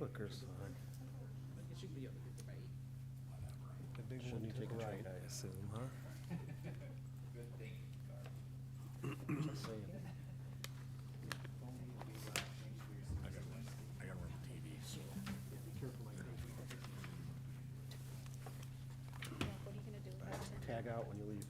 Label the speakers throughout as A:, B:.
A: clicker's on.
B: It should be able to do right.
A: The big one you take a right, I assume, huh?
C: Good thinking,
A: Just saying.
C: I gotta run the TV, so.
A: Be careful, Mike.
D: What are you gonna do with that?
A: Tag out when you leave.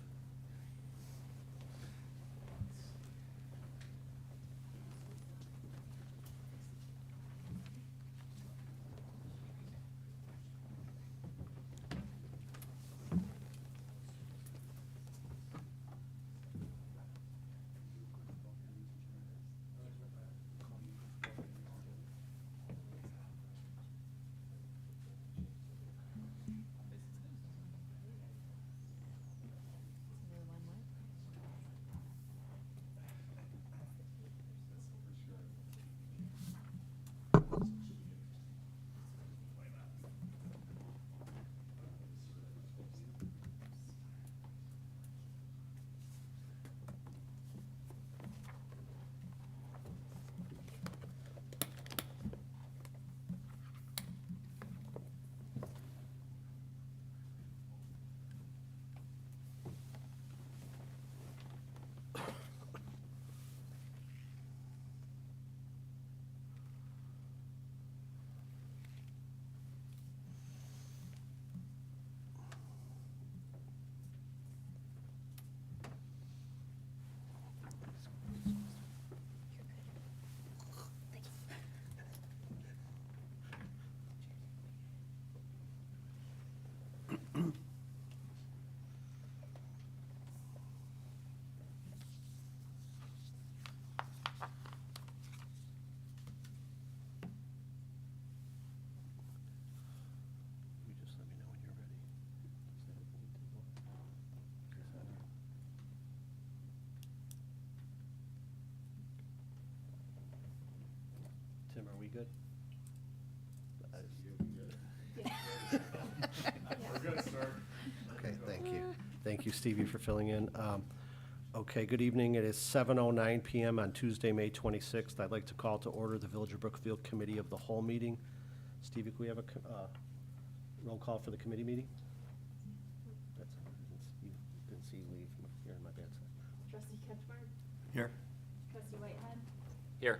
A: You just let me know when you're ready. Tim, are we good?
C: We're good, sir.
A: Okay, thank you. Thank you, Stevie, for filling in. Okay, good evening. It is 7:09 PM on Tuesday, May 26th. I'd like to call to order the Village of Brookfield Committee of the Whole meeting. Stevie, can we have a roll call for the committee meeting? That's, didn't see you leave. You're on my bad side.
D: Trustee Ketchmark?
C: Here.
D: Trustee Whitehead?
B: Here.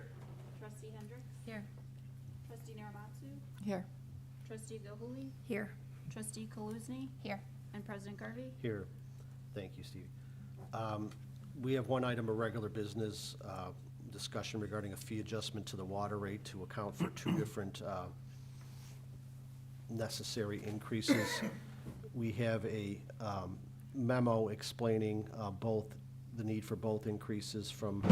D: Trustee Hendricks?
E: Here.
D: Trustee Naramatsu?
E: Here.
D: Trustee Gilhuli?
E: Here.
D: Trustee Kaluzny?
E: Here.
D: And President Garvey?
A: Here. Thank you, Stevie. We have one item of regular business, discussion regarding a fee adjustment to the water rate to account for two different necessary increases. We have a memo explaining both, the need for both increases from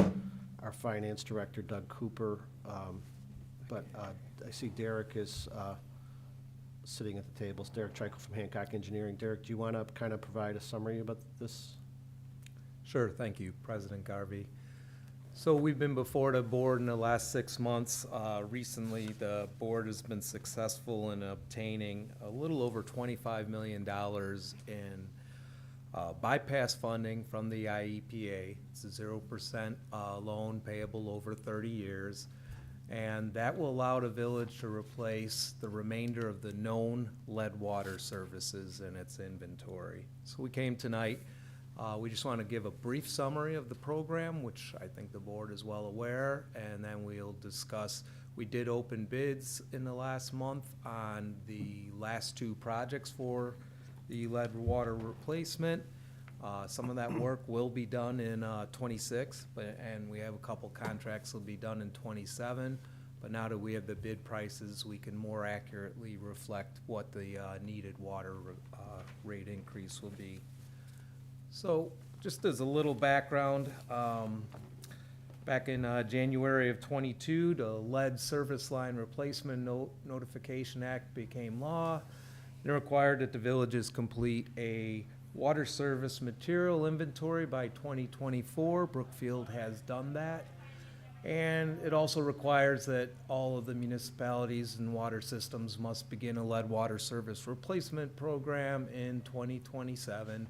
A: our finance director, Doug Cooper. But I see Derek is sitting at the table. It's Derek Trikel from Hancock Engineering. Derek, do you want to kind of provide a summary about this?
F: Sure, thank you, President Garvey. So we've been before the board in the last 6 months. Recently, the board has been successful in obtaining a little over $25 million in bypass funding from the IEPA. It's a 0% loan payable over 30 years. And that will allow the village to replace the remainder of the known lead water services in its inventory. So we came tonight. We just want to give a brief summary of the program, which I think the board is well aware, and then we'll discuss. We did open bids in the last month on the last two projects for the lead water replacement. Some of that work will be done in 26, and we have a couple contracts will be done in 27. But now that we have the bid prices, we can more accurately reflect what the needed water rate increase will be. So just as a little background, back in January of 22, the Lead Service Line Replacement Notification Act became law. It required that the villages complete a water service material inventory by 2024. Brookfield has done that. And it also requires that all of the municipalities and water systems must begin a lead water service replacement program in 2027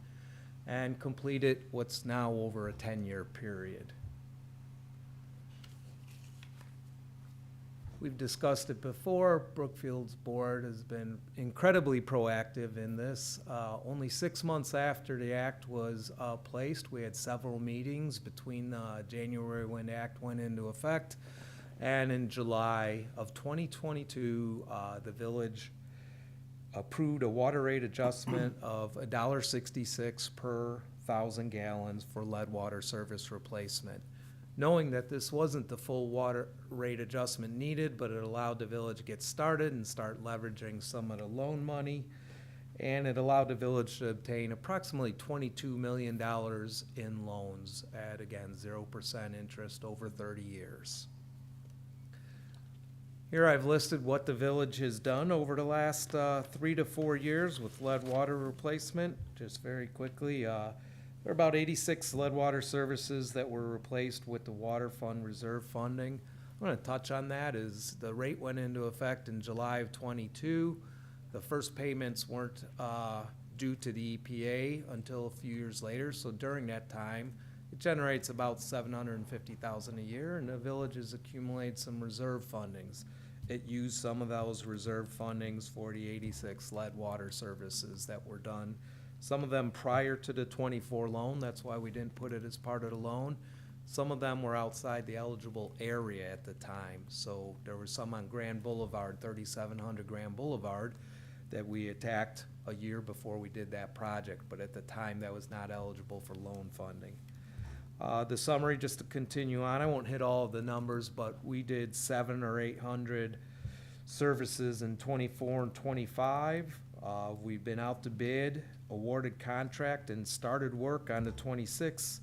F: and complete it what's now over a 10-year period. We've discussed it before. Brookfield's board has been incredibly proactive in this. Only 6 months after the act was placed, we had several meetings between January when the act went into effect and in July of 2022, the village approved a water rate adjustment of $1.66 per 1,000 gallons for lead water service replacement. Knowing that this wasn't the full water rate adjustment needed, but it allowed the village to get started and start leveraging some of the loan money. And it allowed the village to obtain approximately $22 million in loans at, again, 0% interest over 30 years. Here I've listed what the village has done over the last 3 to 4 years with lead water replacement. Just very quickly, there are about 86 lead water services that were replaced with the water fund reserve funding. I'm going to touch on that as the rate went into effect in July of 22. The first payments weren't due to the EPA until a few years later. So during that time, it generates about $750,000 a year, and the village has accumulated some reserve fundings. It used some of those reserve fundings for the 86 lead water services that were done. Some of them prior to the 24 loan, that's why we didn't put it as part of the loan. Some of them were outside the eligible area at the time. So there were some on Grand Boulevard, 3700 Grand Boulevard, that we attacked a year before we did that project, but at the time that was not eligible for loan funding. The summary, just to continue on, I won't hit all of the numbers, but we did 700 or 800 services in 24 and 25. We've been out to bid, awarded contract, and started work on the 26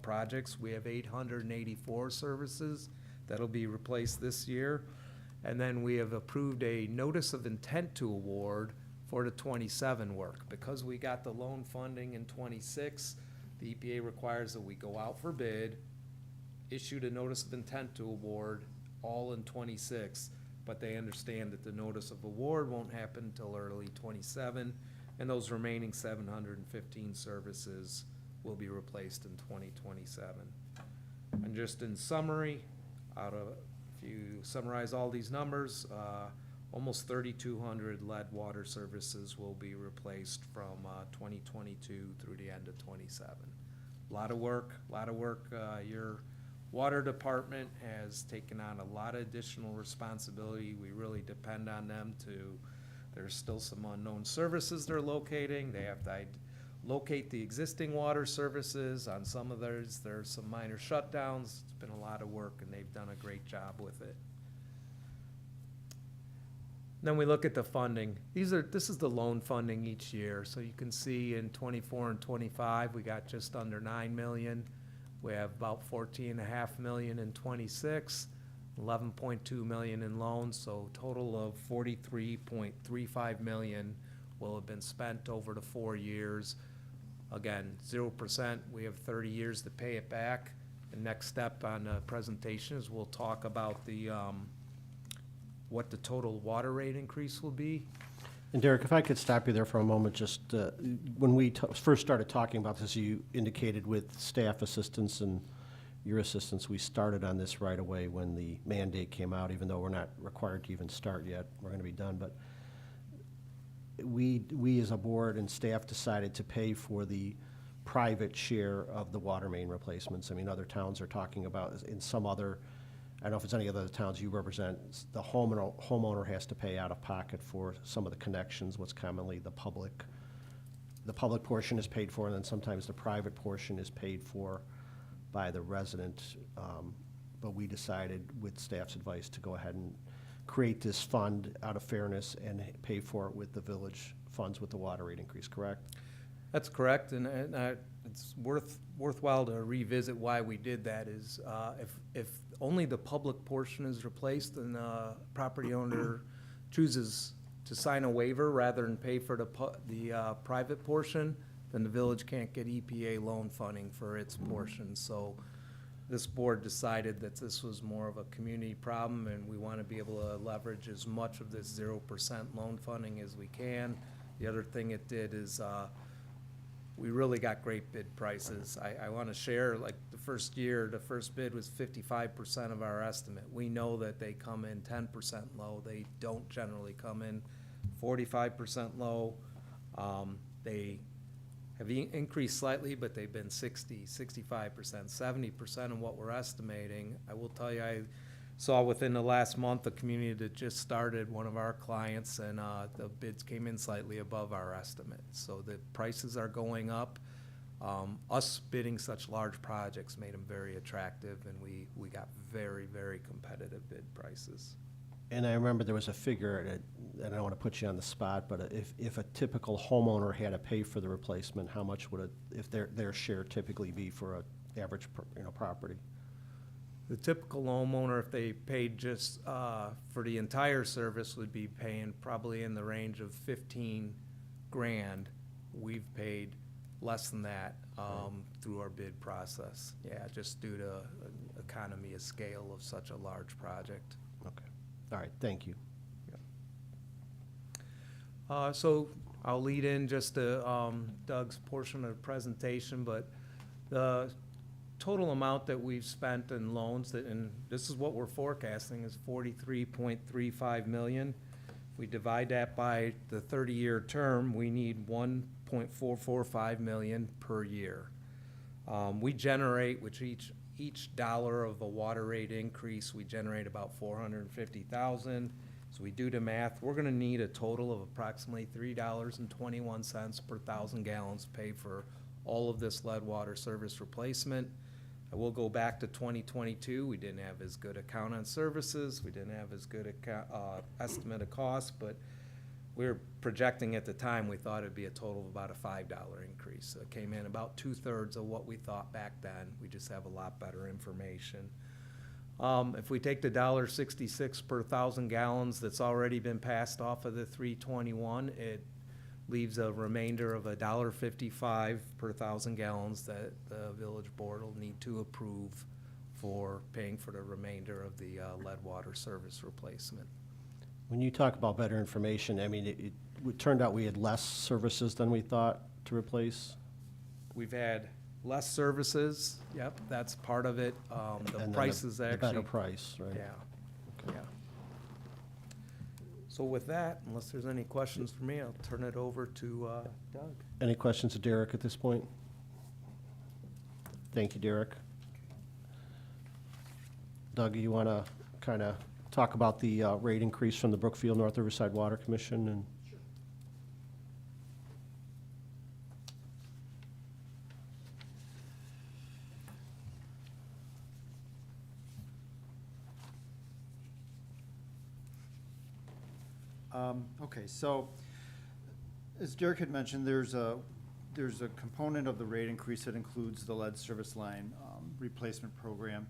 F: projects. We have 884 services that'll be replaced this year. And then we have approved a notice of intent to award for the 27 work. Because we got the loan funding in 26, the EPA requires that we go out for bid, issued a notice of intent to award all in 26, but they understand that the notice of award won't happen until early 27, and those remaining 715 services will be replaced in 2027. And just in summary, if you summarize all these numbers, almost 3,200 lead water services will be replaced from 2022 through the end of 27. A lot of work. Your water department has taken on a lot of additional responsibility. We really depend on them there's still some unknown services they're locating. They have to locate the existing water services. On some of theirs, there's some minor shutdowns. It's been a lot of work, and they've done a great job with it. Then we look at the funding. This is the loan funding each year. So you can see in 24 and 25, we got just under 9 million. We have about 14.5 million in 26, 11.2 million in loans. So total of 43.35 million will have been spent over the 4 years. Again, 0%, we have 30 years to pay it back. The next step on the presentation is we'll talk about what the total water rate increase will be.
A: And Derek, if I could stop you there for a moment, just when we first started talking about this, you indicated with staff assistance and your assistance, we started on this right away when the mandate came out, even though we're not required to even start yet. We're going to be done, but we as a board and staff decided to pay for the private share of the water main replacements. I mean, other towns are talking about, in some other, I don't know if it's any other towns you represent, the homeowner has to pay out of pocket for some of the connections, what's commonly the public portion is paid for, and then sometimes the private portion is paid for by the resident. But we decided, with staff's advice, to go ahead and create this fund out of fairness and pay for it with the village funds with the water rate increase, correct?
F: That's correct, and it's worthwhile to revisit why we did that. Is if only the public portion is replaced and the property owner chooses to sign a waiver rather than pay for the private portion, then the village can't get EPA loan funding for its portion. So this board decided that this was more of a community problem, and we want to be able to leverage as much of this 0% loan funding as we can. The other thing it did is we really got great bid prices. I want to share, like, the first year, the first bid was 55% of our estimate. We know that they come in 10% low. They don't generally come in 45% low. They have increased slightly, but they've been 60, 65%, 70% of what we're estimating. I will tell you, I saw within the last month a community that just started, one of our clients, and the bids came in slightly above our estimate. So the prices are going up. Us bidding such large projects made them very attractive, and we got very, very competitive bid prices.
A: And I remember there was a figure, and I don't want to put you on the spot, but if a typical homeowner had to pay for the replacement, how much would it, if their share typically be for a average, property?
F: The typical homeowner, if they paid just for the entire service, would be paying probably in the range of 15 grand. We've paid less than that through our bid process. Yeah, just due to economy of scale of such a large project.
A: Okay. All right, thank you.
F: So I'll lead in just to Doug's portion of the presentation, but the total amount that we've spent in loans, and this is what we're forecasting, is $43.35 million. If we divide that by the 30-year term, we need $1.445 million per year. We generate, which each dollar of a water rate increase, we generate about $450,000. So we do the math. We're going to need a total of approximately $3.21 per 1,000 gallons to pay for all of this lead water service replacement. I will go back to 2022. We didn't have as good a count on services. We didn't have as good a estimate of cost, but we were projecting at the time, we thought it'd be a total of about a $5 increase. So it came in about 2/3 of what we thought back then. We just have a lot better information. If we take the $1.66 per 1,000 gallons that's already been passed off of the 321, it leaves a remainder of $1.55 per 1,000 gallons that the village board will need to approve for paying for the remainder of the lead water service replacement.
A: When you talk about better information, I mean, it turned out we had less services than we thought to replace.
F: We've had less services, yep, that's part of it. The
A: And then
F: price is
A: the
F: actually.
A: better price, right?
F: Yeah,
A: Okay.
F: yeah. So with that, unless there's any questions for me, I'll turn it over to Doug.
A: Any questions of Derek at this point? Thank you, Derek. Doug, you want to kind of talk about the rate increase from the Brookfield North Riverside Water Commission? And
E: Okay, so as Derek had mentioned, there's a component of the rate increase that includes the lead service line replacement program,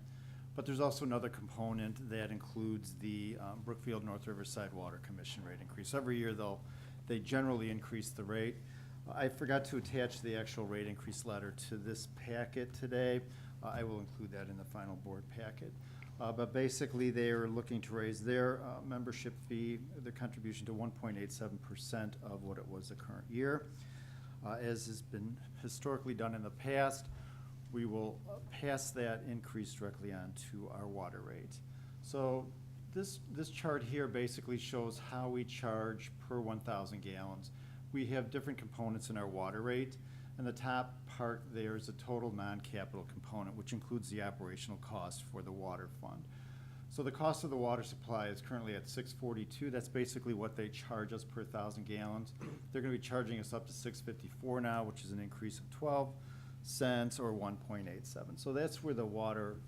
E: but there's also another component that includes the Brookfield North Riverside Water Commission rate increase. Every year, though, they generally increase the rate. I forgot to attach the actual rate increase letter to this packet today. I will include that in the final board packet. But basically, they are looking to raise their membership fee, their contribution to 1.87% of what it was the current year. As has been historically done in the past, we will pass that increase directly on to our water rate. So this chart here basically shows how we charge per 1,000 gallons. We have different components in our water rate. And the top part there is a total non-capital component, which includes the operational cost for the water fund. So the cost of the water supply is currently at $6.42. That's basically what they charge us per 1,000 gallons. They're going to be charging us up to $6.54 now, which is an increase of 12 cents or 1.87. So that's where the water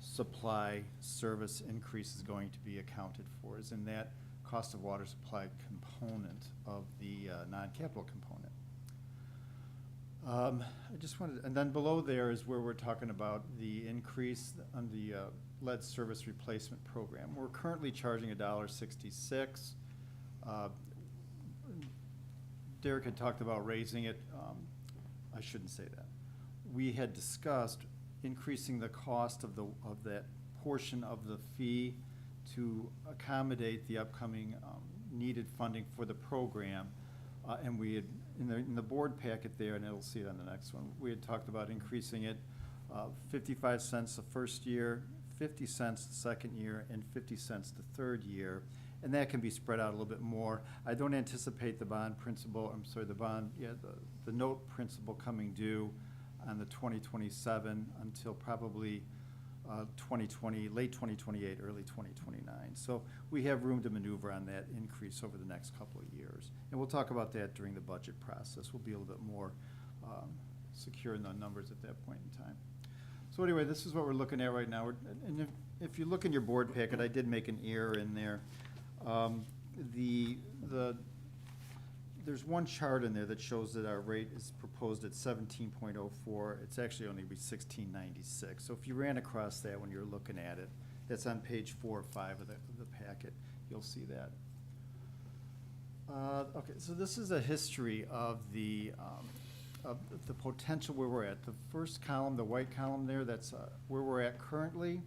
E: supply service increase is going to be accounted for, is in that cost of water supply component of the non-capital component. I just wanted, and then below there is where we're talking about the increase on the lead service replacement program. We're currently charging $1.66. Derek had talked about raising it. I shouldn't say that. We had discussed increasing the cost of that portion of the fee to accommodate the upcoming needed funding for the program, and we had in the board packet there, and it'll see it on the next one, we had talked about increasing it 55 cents the first year, 50 cents the second year, and 50 cents the third year. And that can be spread out a little bit more. I don't anticipate the note principal coming due on the 2027 until probably 2020, late 2028, early 2029. So we have room to maneuver on that increase over the next couple of years. And we'll talk about that during the budget process. We'll be a little bit more secure in the numbers at that point in time. So anyway, this is what we're looking at right now. And if you look in your board packet, I did make an error in there. There's one chart in there that shows that our rate is proposed at 17.04. It's actually only be 16.96. So if you ran across that when you're looking at it, that's on page 4 or 5 of the packet. You'll see that. Okay, so this is a history of the potential where we're at. The first column, the white column there, that's where we're at currently.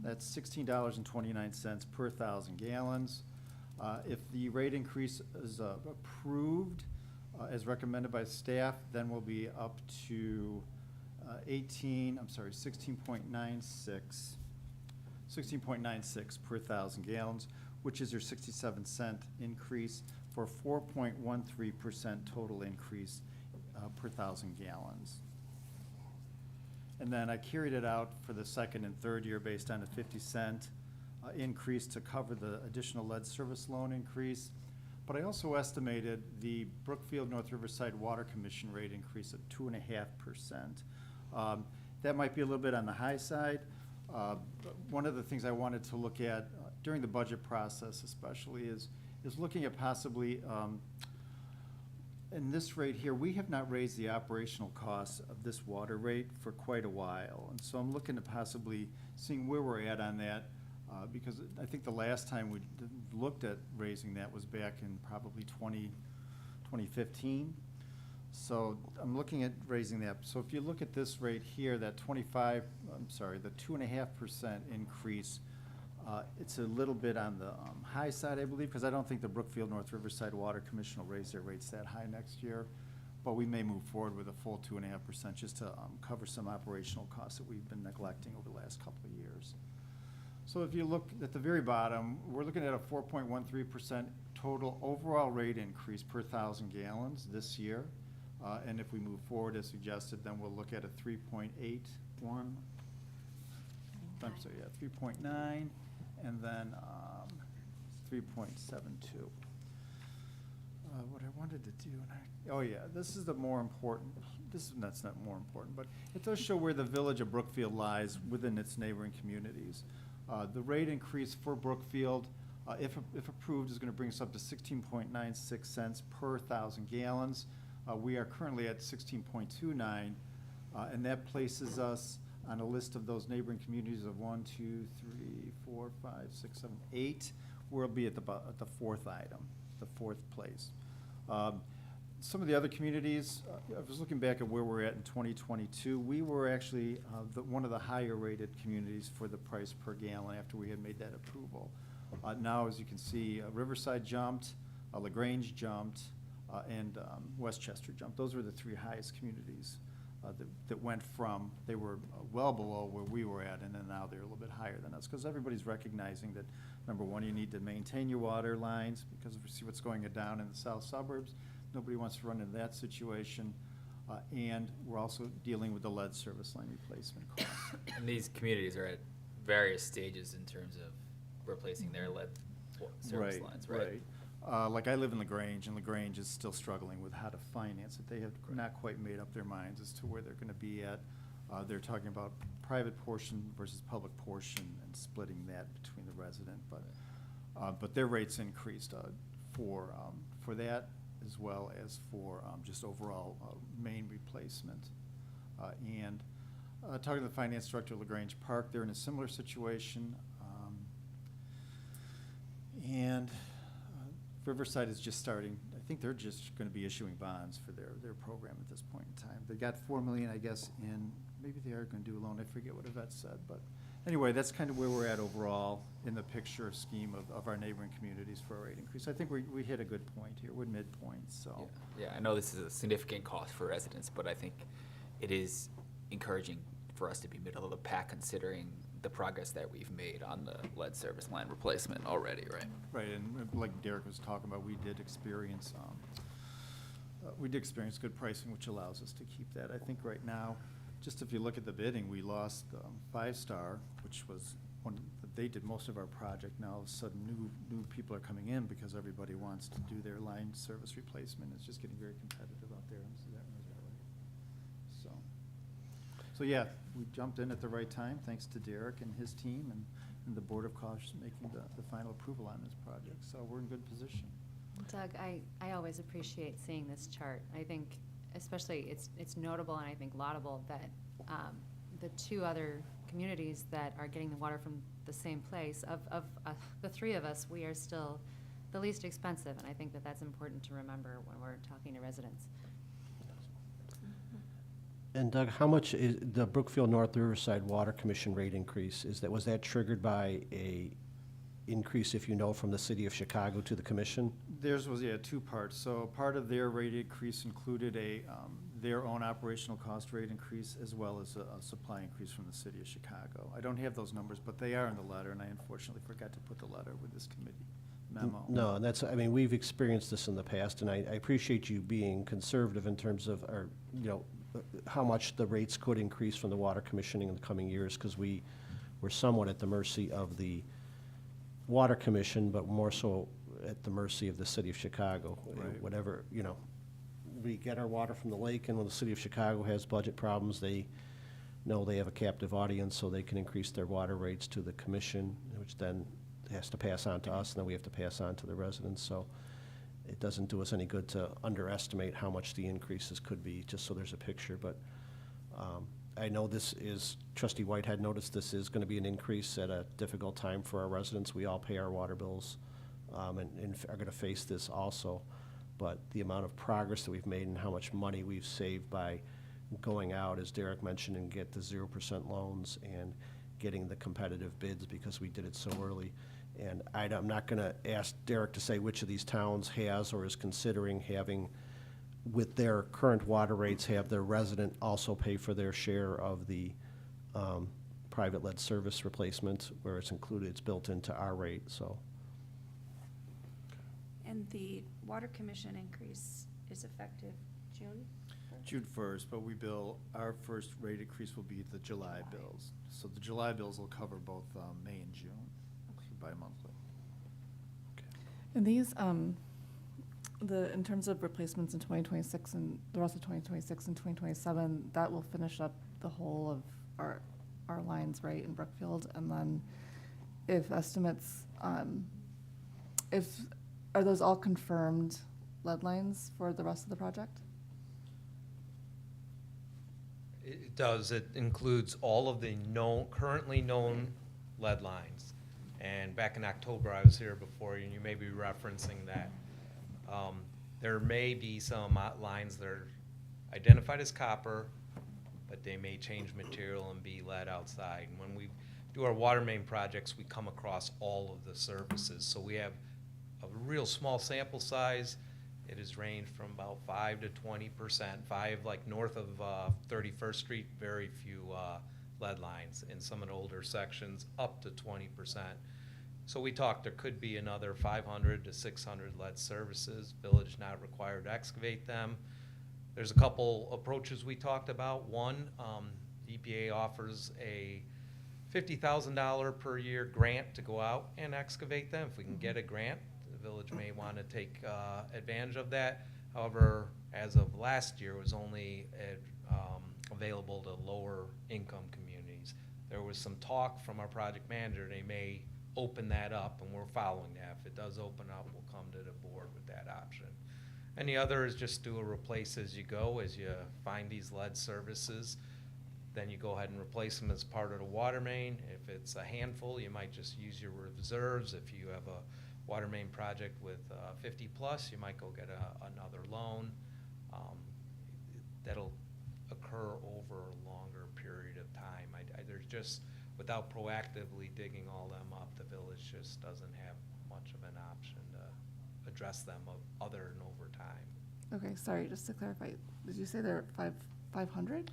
E: That's $16.29 per 1,000 gallons. If the rate increase is approved as recommended by staff, then we'll be up to 16.96 per 1,000 gallons, which is your 67-cent increase for 4.13% total increase per 1,000 gallons. And then I carried it out for the second and third year based on a 50-cent increase to cover the additional lead service loan increase. But I also estimated the Brookfield North Riverside Water Commission rate increase of 2.5%. That might be a little bit on the high side. One of the things I wanted to look at during the budget process especially is looking at possibly, in this rate here, we have not raised the operational costs of this water rate for quite a while. And so I'm looking at possibly seeing where we're at on that. Because I think the last time we looked at raising that was back in probably 2015. So I'm looking at raising that. So if you look at this rate here, that the 2.5% increase, it's a little bit on the high side, I believe, because I don't think the Brookfield North Riverside Water Commission will raise their rates that high next year. But we may move forward with a full 2.5% just to cover some operational costs that we've been neglecting over the last couple of years. So if you look at the very bottom, we're looking at a 4.13% total overall rate increase per 1,000 gallons this year. And if we move forward as suggested, then we'll look at a 3.81. I'm sorry, yeah, 3.9, and then 3.72. What I wanted to do, oh yeah, this is the more important, that's not more important, but it does show where the village of Brookfield lies within its neighboring communities. The rate increase for Brookfield, if approved, is going to bring us up to 16.96 cents per 1,000 gallons. We are currently at 16.29, and that places us on a list of those neighboring communities of 1, 2, 3, 4, 5, 6, 7, 8. We'll be at the fourth item, the fourth place. Some of the other communities, I was looking back at where we're at in 2022. We were actually one of the higher rated communities for the price per gallon after we had made that approval. Now, as you can see, Riverside jumped, LaGrange jumped, and Westchester jumped. Those were the three highest communities that went from, they were well below where we were at, and then now they're a little bit higher than us, because everybody's recognizing that, number one, you need to maintain your water lines, because we see what's going down in the south suburbs. Nobody wants to run into that situation. And we're also dealing with the lead service line replacement costs.
B: And these communities are at various stages in terms of replacing their lead service lines, right?
E: Like I live in LaGrange, and LaGrange is still struggling with how to finance it. They have not quite made up their minds as to where they're going to be at. They're talking about private portion versus public portion and splitting that between the resident. But their rates increased for that, as well as for just overall main replacement. And talking to the finance director of LaGrange Park, they're in a similar situation. And Riverside is just starting. I think they're just going to be issuing bonds for their program at this point in time. They got $4 million, I guess, in maybe they are gonna do a loan, I forget what Yvette said, but anyway, that's kind of where we're at overall in the picture scheme of our neighboring communities for a rate increase. I think we hit a good point here, we're midpoint, so.
B: Yeah, I know this is a significant cost for residents, but I think it is encouraging for us to be middle of the pack considering the progress that we've made on the lead service line replacement already, right?
E: Right, and like Derek was talking about, we did experience good pricing, which allows us to keep that. I think right now, just if you look at the bidding, we lost Five Star, which was they did most of our project. Now all of a sudden, new people are coming in because everybody wants to do their line service replacement. It's just getting very competitive out there. Is that right? So yeah, we jumped in at the right time, thanks to Derek and his team and the Board of Costs making the final approval on this project. So we're in good position.
G: Doug, I always appreciate seeing this chart. I think especially it's notable and I think laudable that the two other communities that are getting the water from the same place, of the three of us, we are still the least expensive, and I think that that's important to remember when we're talking to residents.
A: And Doug, how much is the Brookfield North Riverside Water Commission rate increase? Was that triggered by a increase, if you know, from the city of Chicago to the commission?
E: Theirs was, yeah, two parts. So part of their rate increase included their own operational cost rate increase as well as a supply increase from the city of Chicago. I don't have those numbers, but they are in the letter, and I unfortunately forgot to put the letter with this committee memo.
A: No, and I mean, we've experienced this in the past, and I appreciate you being conservative in terms of how much the rates could increase from the water commissioning in the coming years, because we're somewhat at the mercy of the water commission, but more so at the mercy of the city of Chicago.
E: Right.
A: Whatever, we get our water from the lake, and when the city of Chicago has budget problems, they know they have a captive audience, so they can increase their water rates to the commission, which then has to pass on to us, and then we have to pass on to the residents. So it doesn't do us any good to underestimate how much the increases could be, just so there's a picture. But I know Trustee Whitehead noticed this is going to be an increase at a difficult time for our residents. We all pay our water bills and are going to face this also. But the amount of progress that we've made and how much money we've saved by going out, as Derek mentioned, and get the 0% loans and getting the competitive bids because we did it so early. And I'm not going to ask Derek to say which of these towns has or is considering having, with their current water rates, have their resident also pay for their share of the private lead service replacement, where it's included, it's built into our rate, so.
H: And the water commission increase is effective June?
E: June 1st, but our first rate increase will be the July bills. So the July bills will cover both May and June, bi-monthly.
I: And these, in terms of replacements in 2026 and the rest of 2026 and 2027, that will finish up the whole of our lines, right, in Brookfield. And then if estimates, are those all confirmed lead lines for the rest of the project?
F: It does. It includes all of the currently known lead lines. And back in October, I was here before you, and you may be referencing that. There may be some lines that are identified as copper, but they may change material and be lead outside. And when we do our water main projects, we come across all of the services. So we have a real small sample size. It has ranged from about 5 to 20%. 5, like north of 31st Street, very few lead lines. In some of the older sections, up to 20%. So we talked there could be another 500 to 600 lead services. Village not required to excavate them. There's a couple approaches we talked about. One, EPA offers a $50,000 per year grant to go out and excavate them. If we can get a grant, the village may want to take advantage of that. However, as of last year, it was only available to lower income communities. There was some talk from our project manager, they may open that up, and we're following that. If it does open up, we'll come to the board with that option. And the other is just do a replace as you go, as you find these lead services. Then you go ahead and replace them as part of the water main. If it's a handful, you might just use your reserves. If you have a water main project with 50 plus, you might go get another loan. That'll occur over a longer period just, without proactively digging all them up, the village just doesn't have much of an option to address them other than over time.
I: Okay, sorry, just to clarify, did you say they're 500?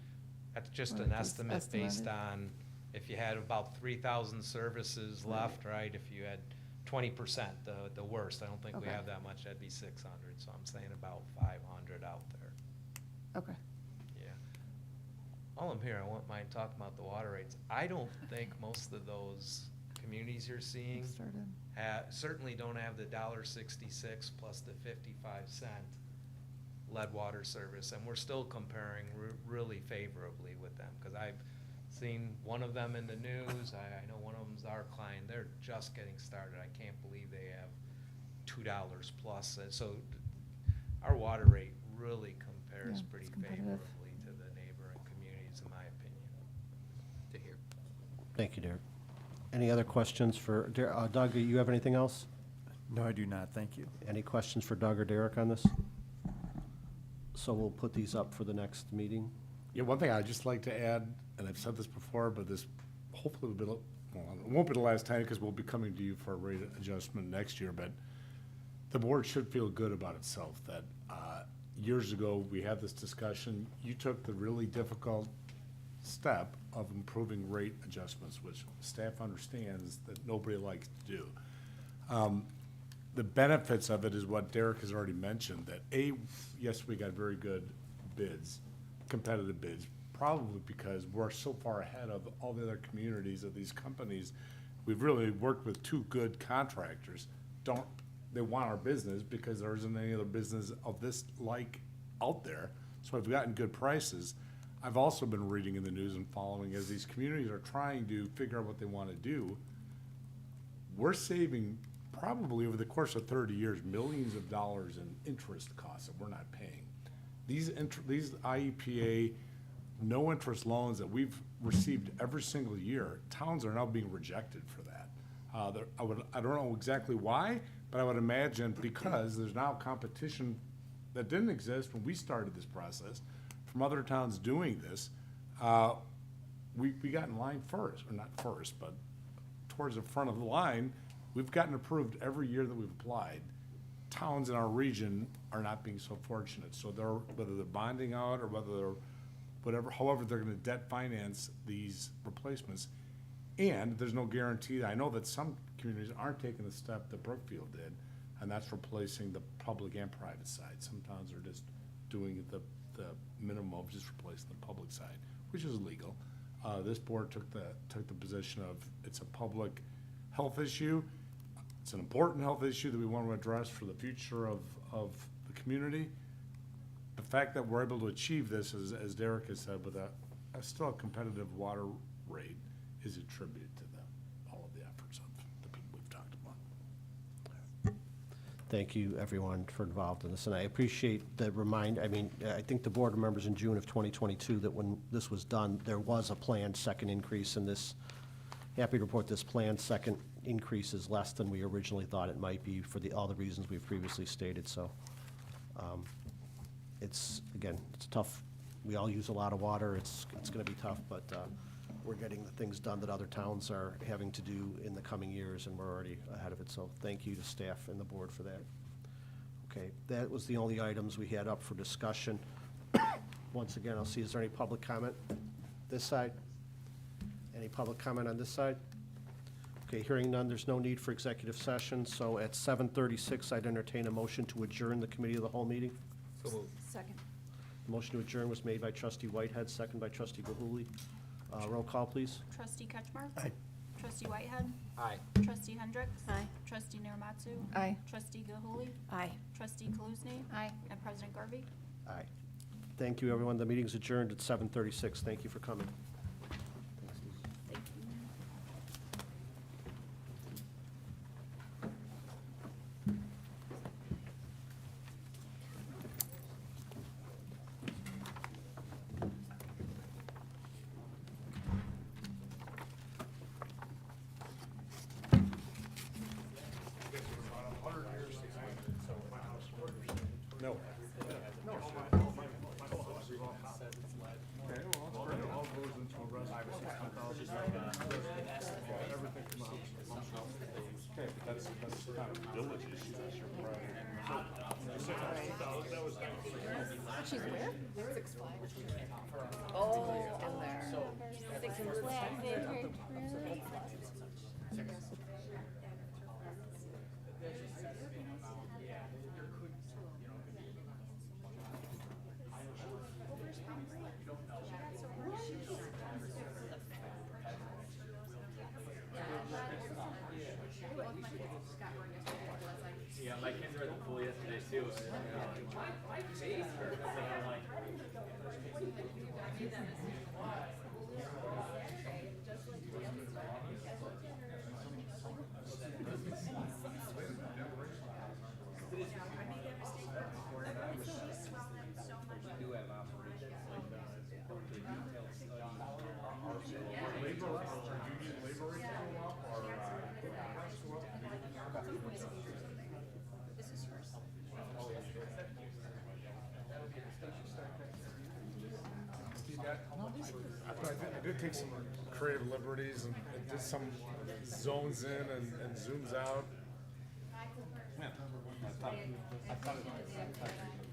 F: That's just
I: Or
F: an
I: just
F: estimate based
I: estimated?
F: on, if you had about 3,000 services left, right? If you had 20%, the worst, I don't think we
I: Okay.
F: have that much, that'd be 600, so I'm saying about 500 out there,
I: Okay.
F: yeah. While I'm here, I won't mind talking about the water rates. I don't think most of those communities you're seeing
I: Started.
F: certainly don't have the $1.66 plus the 55-cent lead water service, and we're still comparing really favorably with them, because I've seen one of them in the news. I know one of them's our client. They're just getting started. I can't believe they have $2 plus. So our water rate really compares
I: Yeah,
F: pretty
I: it's competitive.
F: favorably to the neighboring communities, in my opinion.
B: To hear.
A: Thank you, Derek. Any other questions for, Doug, you have anything else?
E: No, I do not, thank you.
A: Any questions for Doug or Derek on this? So we'll put these up for the next meeting.
C: Yeah, one thing I'd just like to add, and I've said this before, but this hopefully will be, well, it won't be the last time because we'll be coming to you for a rate adjustment next year, but the board should feel good about itself that years ago, we had this discussion. You took the really difficult step of improving rate adjustments, which staff understands that nobody likes to do. The benefits of it is what Derek has already mentioned, that yes, we got very good bids, competitive bids, probably because we're so far ahead of all the other communities of these companies. We've really worked with two good contractors. They want our business because there isn't any other business of this like out there. So we've gotten good prices. I've also been reading in the news and following as these communities are trying to figure out what they want to do. We're saving probably over the course of 30 years, millions of dollars in interest costs that we're not paying. These IEPA no-interest loans that we've received every single year, towns are now being rejected for that. I don't know exactly why, but I would imagine because there's now competition that didn't exist when we started this process from other towns doing this. We got in line first, or not first, but towards the front of the line. We've gotten approved every year that we've applied. Towns in our region are not being so fortunate. So whether they're bonding out or whether they're however they're gonna debt finance these replacements. And there's no guarantee. I know that some communities aren't taking the step that Brookfield did, and that's replacing the public and private side. Some towns are just doing the minimum of just replacing the public side, which is legal. This board took the position of it's a public health issue. It's an important health issue that we want to address for the future of the community. The fact that we're able to achieve this, as Derek has said, with still a competitive water rate is a tribute to all of the efforts of the people we've talked about.
A: Thank you, everyone, for involved in this, and I appreciate the I think the board remembers in June of 2022 that when this was done, there was a planned second increase in this. Happy to report this planned second increase is less than we originally thought it might be for all the reasons we've previously stated, so. It's tough. We all use a lot of water. It's gonna be tough, but we're getting the things done that other towns are having to do in the coming years, and we're already ahead of it, so thank you to staff and the board for that. Okay, that was the only items we had up for discussion. Once again, I'll see, is there any public comment? This side? Any public comment on this side? Okay, hearing none, there's no need for executive session, so at 7:36, I'd entertain a motion to adjourn the committee of the whole meeting.
B: So moved.
H: Second.
A: Motion to adjourn was made by trustee Whitehead, second by trustee Gahuli. Roll call, please.
D: Trustee Ketchmark?
A: Aye.
D: Trustee Whitehead?
B: Aye.
D: Trustee Hendricks?
H: Aye.
D: Trustee Narmatsu?
I: Aye.
D: Trustee Gahuli?
H: Aye.
D: Trustee Kaluzny?
G: Aye.
D: And President Garvey?
A: Aye. Thank you, everyone. The meeting's adjourned at 7:36. Thank you for coming.
D: Thank you.
C: No. No. All goes in Okay, but that's not a village issue, that's your private.
I: She's where? Six Flags. Oh, in there. Six
B: Yeah, my kids were at the pool yesterday too.
C: I did take some creative liberties and did some zones in and zooms out. Man, I thought it